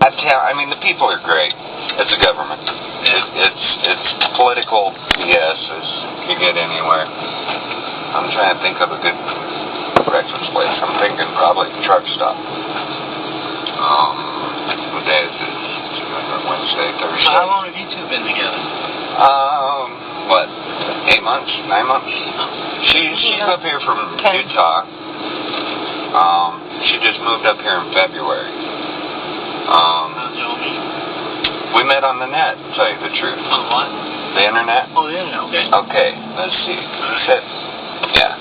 that town, I mean, the people are great. It's a government. It's political BS as you get anywhere. I'm trying to think of a good breakfast place. I'm thinking probably truck stop. What day is it? Wednesday, Thursday. So how long have you two been together? 8 months, 9 months. She's up here from Utah. She just moved up here in February. How'd y'all meet? We met on the net, to tell you the truth. On what? The internet? Oh, the internet, okay. Okay, let's see. Yeah,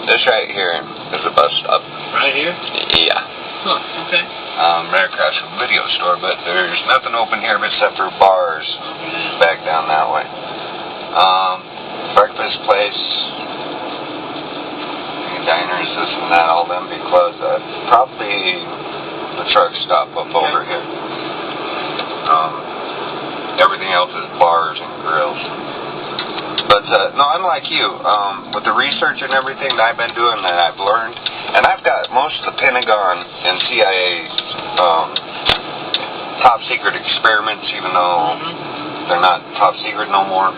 this right here is a bus stop. Right here? Yeah. Huh, okay. Right across from the video store, but there's nothing open here except for bars back down that way. Breakfast place, diners, this and that, all them be closed. Probably the truck stop up over here. Everything else is bars and grills. But no, I'm like you. With the research and everything that I've been doing, that I've learned, and I've got most of the Pentagon and CIA top secret experiments, even though they're not top secret no more.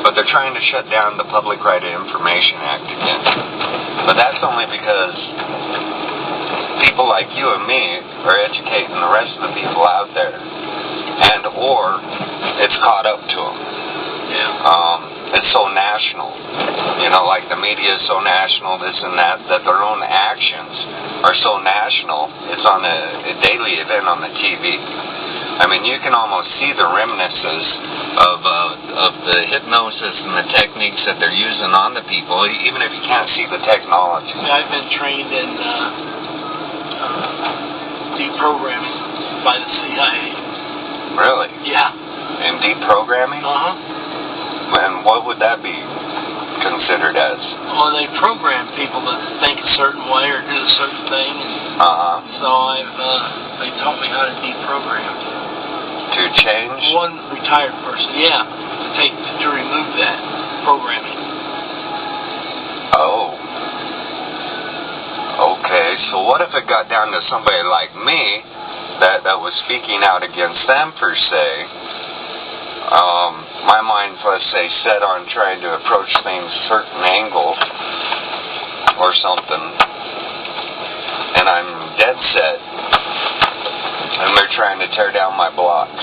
But they're trying to shut down the Public Right of Information Act again. But that's only because people like you and me are educating the rest of the people out there, and or it's caught up to them. It's so national, you know, like the media is so national, this and that their own actions are so national. It's on a daily event on the TV. I mean, you can almost see the remnants of the hypnosis and the techniques that they're using on the people, even if you can't see the technology. I've been trained in deprogramming by the CIA. Really? Yeah. In deprogramming? And what would that be considered as? Well, they program people to think a certain way or do a certain thing, and so they taught me how to deprogram. To change? One retired person, to remove that programming. Oh. Okay, so what if it got down to somebody like me that was speaking out against them per se? My mind's, let's say, set on trying to approach things a certain angle or something, and I'm dead set, and they're trying to tear down my blocks.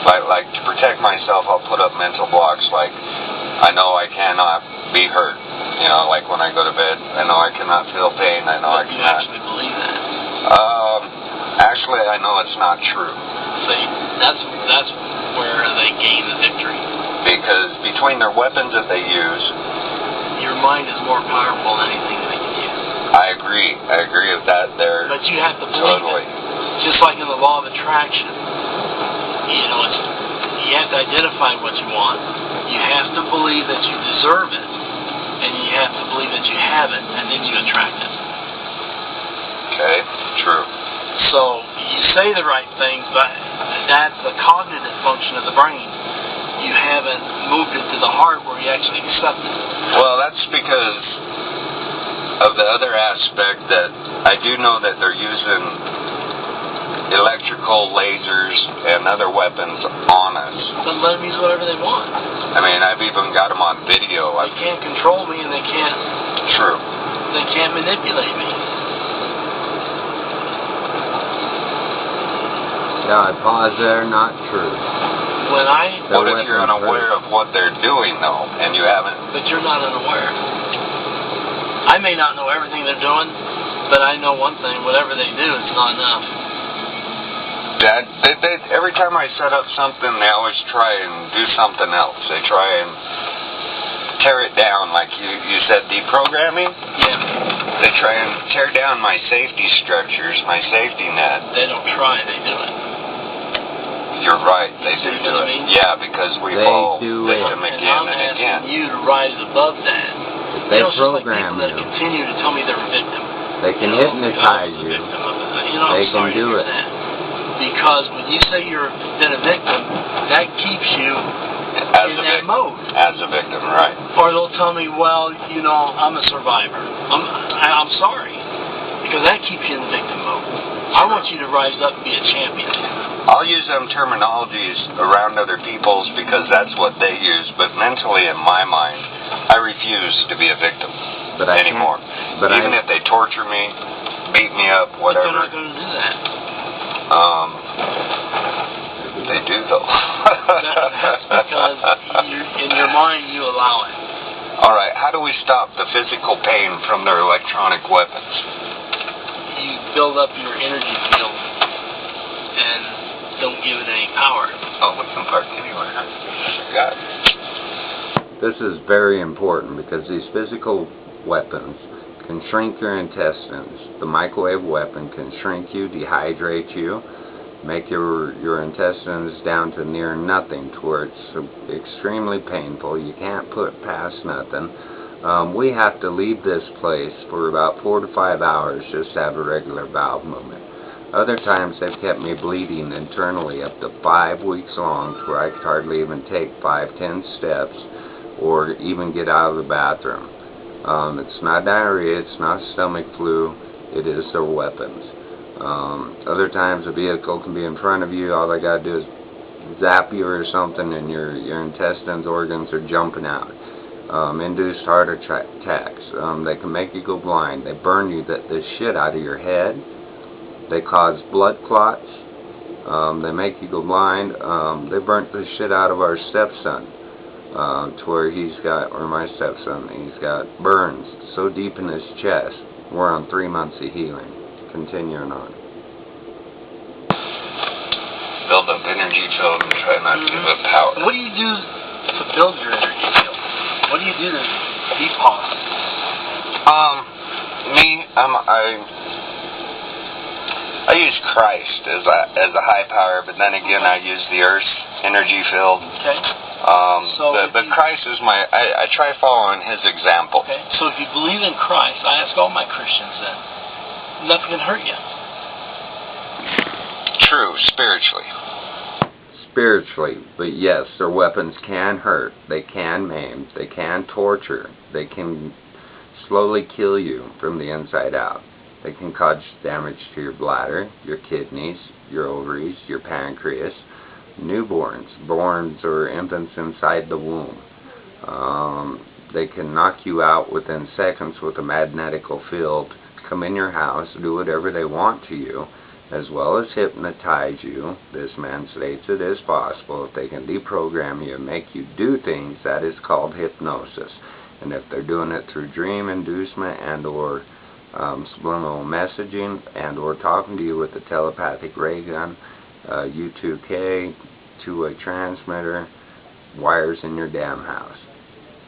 Like to protect myself, I'll put up mental blocks like, I know I cannot be hurt. You know, like when I go to bed, I know I cannot feel pain, I know I cannot. You actually believe that? Actually, I know it's not true. See, that's where they gain the victory. Because between their weapons that they use, your mind is more powerful than anything they can use. I agree with that there. But you have to believe it. Just like in the law of attraction. You know, you have to identify what you want. You have to believe that you deserve it. And you have to believe that you have it, and then you attract it. Okay, true. So, you say the right things, but that's the cognitive function of the brain. You haven't moved it to the heart where you actually accept it. Well, that's because of the other aspect that I do know that they're using electrical lasers and other weapons on us. Then let them use whatever they want. I mean, I've even got them on video. They can't control me, and they can't... True. They can't manipulate me. Yeah, I pause there, not true. What if you're unaware of what they're doing, though, and you haven't... But you're not unaware. I may not know everything they're doing, but I know one thing, whatever they do, it's not enough. Every time I set up something, they always try and do something else. They try and tear it down, like you said, deprogramming? Yeah. They try and tear down my safety structures, my safety net. They don't try, they do it. You're right, they do it. Yeah, because we fall victim again and again. I'm asking you to rise above that. They Just like people program that continue to tell me they're a victim. They can hypnotize you. They can do it. Because when you say you've been a victim, that keeps you in that mode. As a victim, right. Or they'll tell me, well, you know, I'm a survivor. I'm sorry. Because that keeps you in the victim mode. I want you to rise up and be a champion. I'll use them terminologies around other people's because that's what they use, but mentally in my mind, I refuse to be a victim anymore. Even if they torture me, beat me up, whatever. But they're not going to do that. They do though. That's because in your mind you allow it. Alright, how do we stop the physical pain from their electronic weapons? You build up your energy field and don't give it any power. Oh, we can park anywhere, huh? Got it. This is very important because these physical weapons can shrink your intestines. The microwave weapon can shrink you, dehydrate you, make your intestines down to near nothing to where it's extremely painful. You can't put past nothing. We have to leave this place for about 4 to 5 hours just to have a regular bowel movement. Other times they've kept me bleeding internally up to 5 weeks long to where I could hardly even take 5-10 steps or even get out of the bathroom. It's not diarrhea, it's not stomach flu, it is their weapons. Other times a vehicle can be in front of you, all they gotta do is zap you or something and your intestines, organs are jumping out. Induced heart attacks. They can make you go blind. They burn you the shit out of your head. They cause blood clots. They make you go blind. They burnt the shit out of our stepson. To where my stepson, he's got burns so deep in his chest. We're on 3 months of healing. Continuing on. Build up energy field and try not to give up power. What do you do to build your energy field? What do you do to detox? I use Christ as a high power, but then again I use the Earth's energy field. Okay. But Christ is I try following His example. Okay. So if you believe in Christ, I ask all my Christians then, nothing can hurt you. True, spiritually. Spiritually, but yes, their weapons can hurt, they can maim, they can torture, they can slowly kill you from the inside out. They can cause damage to your bladder, your kidneys, your ovaries, your pancreas, newborns, borns or infants inside the womb. They can knock you out within seconds with a magnetical field, come in your house, do whatever they want to you, as well as hypnotize you. This man states it is possible. If they can deprogram you and make you do things, that is called hypnosis. And if they're doing it through dream inducement and or subliminal messaging and or talking to you with a telepathic ray gun, U2K, two-way transmitter, wires in your damn house,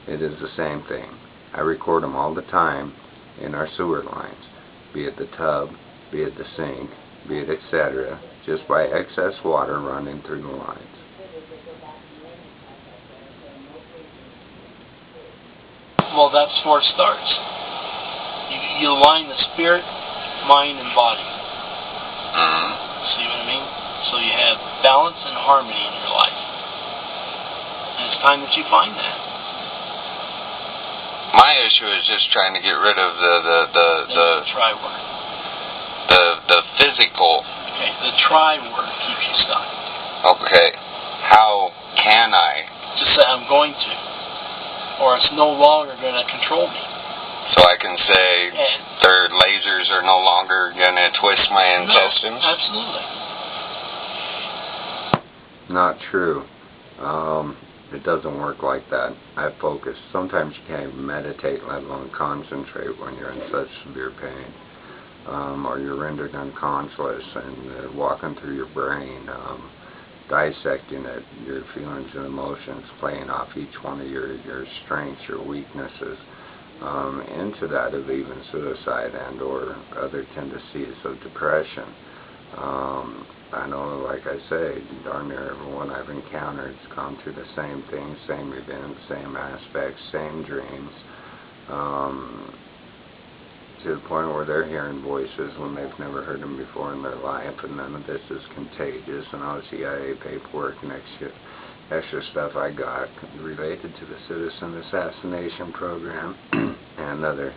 it is the same thing. I record them all the time in our sewer lines, be it the tub, be it the sink, be it etc., just by excess water running through the lines. Well, that's where it starts. You align the spirit, mind, and body. See what I mean? So you have balance and harmony in your life. And it's time that you find that. My issue is just trying to get rid of the try work. The physical. Okay, the try work keeps you stuck. Okay, how can I? Just say I'm going to, or it's no longer going to control me. So I can say their lasers are no longer going to twist my intestines? No, absolutely. Not true. It doesn't work like that. I focus. Sometimes you can't even meditate, let alone concentrate when you're in such severe pain. Or you're rendered unconscious and walking through your brain, dissecting it, your feelings and emotions, playing off each one of your strengths, your weaknesses, into that of even suicide and or other tendencies of depression. I know, like I say, darn near everyone I've encountered has gone through the same things, same events, same aspects, same dreams, to the point where they're hearing voices when they've never heard them before in their life, and none of this is contagious. And all the CIA paperwork and extra stuff I got related to the citizen assassination program and other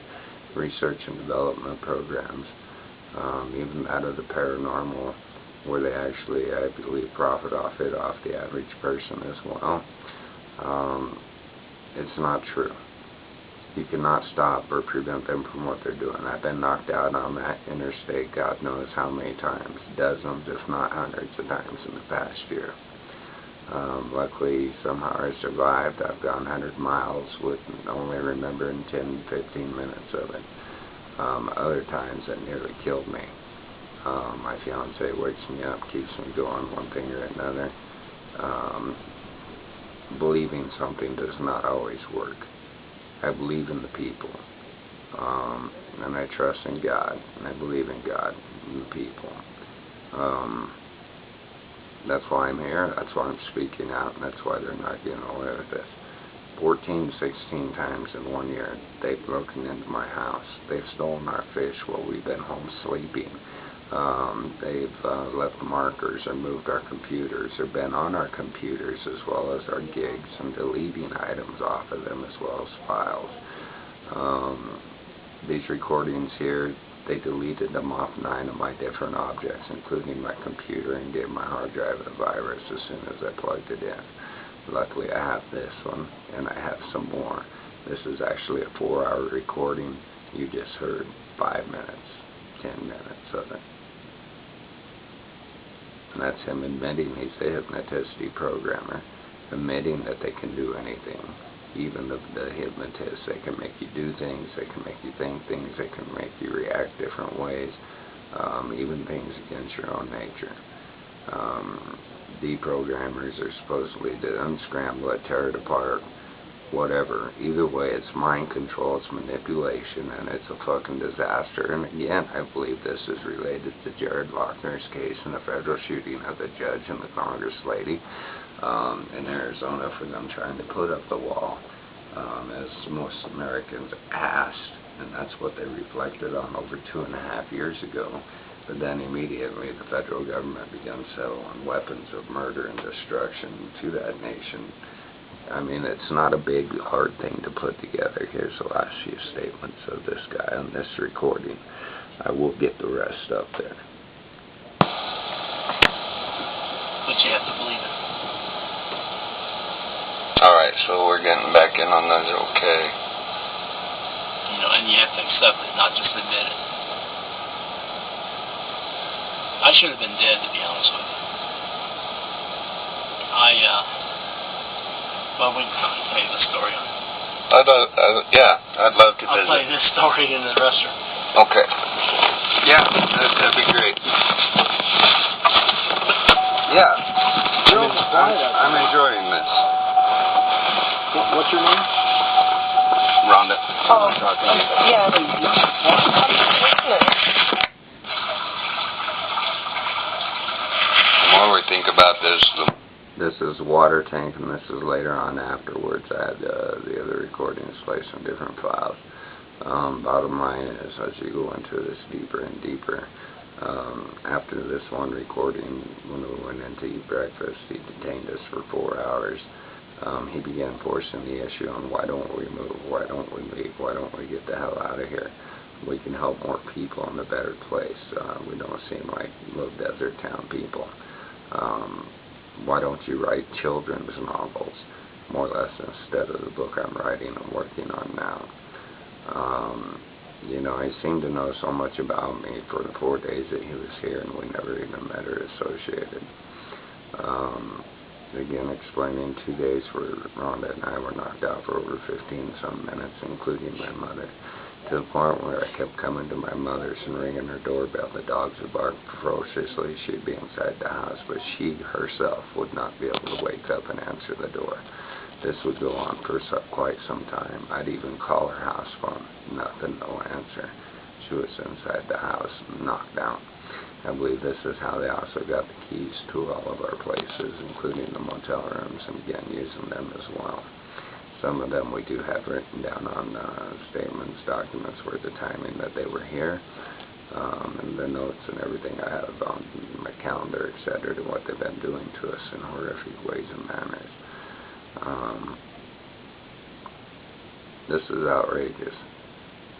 research and development programs, even out of the paranormal where they actually, I believe, profit off it, off the average person as well. It's not true. You cannot stop or prevent them from what they're doing. I've been knocked out on that interstate God knows how many times, dozens if not hundreds of times in the past year. Luckily, somehow I survived. I've gone 100 miles with only remembering 10, 15 minutes of it. Other times it nearly killed me. My fiance wakes me up, keeps me going, one thing or another. Believing something does not always work. I believe in the people, and I trust in God, and I believe in God and the people. That's why I'm here, that's why I'm speaking out, and that's why they're not getting away with this. 14, 16 times in 1 year, they've broken into my house. They've stolen our fish while we've been home sleeping. They've left markers or moved our computers or been on our computers as well as our gigs and deleting items off of them as well as files. These recordings here, they deleted them off 9 of my different objects, including my computer, and gave my hard drive a virus as soon as I plugged it in. Luckily I have this one, and I have some more. This is actually a 4-hour recording. You just heard 5 minutes, 10 minutes of it. And that's him admitting he's the hypnotist deprogrammer, admitting that they can do anything. Even the hypnotists, they can make you do things, they can make you think things, they can make you react different ways, even things against your own nature. Deprogrammers are supposedly to unscramble it, tear it apart, whatever. Either way, it's mind control, it's manipulation, and it's a fucking disaster. And again, I believe this is related to Jared Lochner's case and the federal shooting of the judge and the Congress lady in Arizona for them trying to put up the wall, as most Americans asked, and that's what they reflected on over 2.5 years ago. But then immediately the federal government began selling weapons of murder and destruction to that nation. I mean, it's not a big, hard thing to put together. Here's the last few statements of this guy on this recording. I will get the rest up there. But you have to believe it. Alright, so we're getting back in on those, okay. You know, and you have to accept it, not just admit it. I should have been dead, to be honest with you. Well, we can tell you the story on it. I'd love to visit. I'll play this story in the restroom. Okay. Yeah, that'd be great. Yeah. I'm enjoying this. What's your name? Rhonda. Oh, yeah. The more we think about this, This is water tank, and this is later on afterwards. I had the other recordings play some different files. Bottom line is, as you go into this deeper and deeper, after this one recording, when we went in to eat breakfast, he detained us for 4 hours. He began forcing the issue on why don't we move, why don't we leave, why don't we get the hell out of here. We can help more people in a better place. We don't seem like little desert town people. Why don't you write children's novels, more or less, instead of the book I'm writing and working on now? You know, he seemed to know so much about me for the 4 days that he was here, and we never even met or associated. Again, explaining 2 days where Rhonda and I were knocked out for over 15-some minutes, including my mother, to the point where I kept coming to my mother's and ringing her doorbell. The dogs would bark ferociously. She'd be inside the house, but she herself would not be able to wake up and answer the door. This would go on for quite some time. I'd even call her house phone. Nothing, no answer. She was inside the house, knocked out. I believe this is how they also got the keys to all of our places, including the motel rooms, and began using them as well. Some of them we do have written down on statements, documents, where the timing that they were here, and the notes and everything I have on my calendar, etc., to what they've been doing to us in horrific ways and manners. This is outrageous.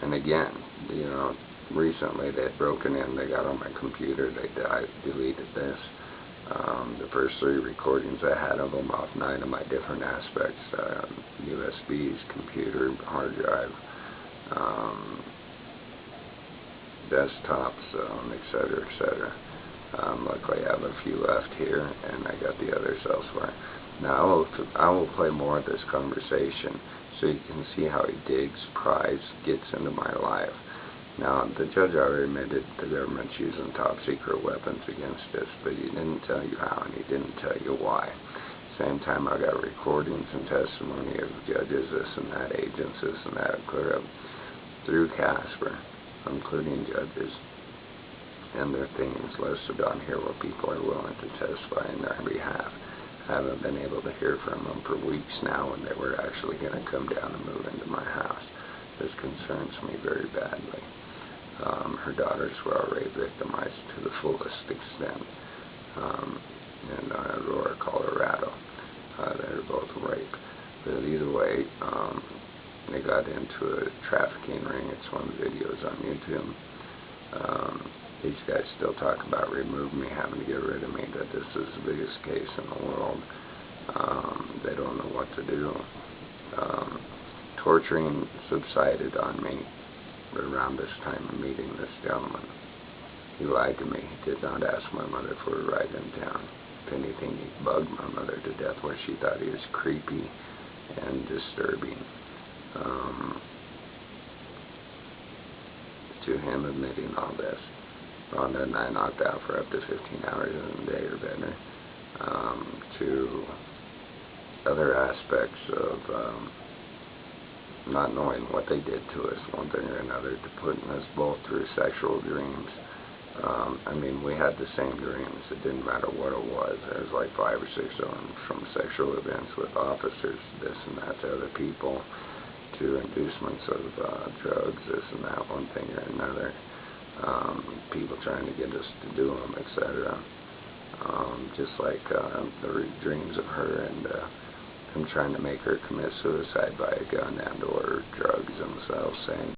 And again, you know, recently they had broken in, they got on my computer, they deleted this. The first 3 recordings I had of them off 9 of my different aspects, USBs, computer, hard drive, desktops, etc., etc. Luckily I have a few left here, and I got the others elsewhere. Now I will play more of this conversation so you can see how he digs, pries, gets into my life. Now, the judge already admitted the government's using top secret weapons against us, but he didn't tell you how, and he didn't tell you why. Same time, I got recordings and testimony of judges, this and that, agents, this and that, clear up through Casper, including judges, and their things listed on here where people are willing to testify in their behalf. I haven't been able to hear from them for weeks now, and they were actually going to come down and move into my house. This concerns me very badly. Her daughters were already victimized to the fullest extent in Aurora, Colorado. They were both raped. But either way, they got into a trafficking ring. It's one of the videos on YouTube. These guys still talk about removing me, having to get rid of me, that this is the biggest case in the world. They don't know what to do. Torturing subsided on me around this time of meeting this gentleman. He lied to me. He did not ask my mother for a ride in town. If anything, he bugged my mother to death where she thought he was creepy and disturbing. To him admitting all this, Rhonda and I knocked out for up to 15 hours in a day or better. To other aspects of not knowing what they did to us, one thing or another, to putting us both through sexual dreams. I mean, we had the same dreams. It didn't matter what it was. There was like 5 or 6 of them, from sexual events with officers, this and that, to other people, to inducements of drugs, this and that, one thing or another. People trying to get us to do them, etc. Just like the dreams of her and him trying to make her commit suicide by a gun and or drugs themselves, saying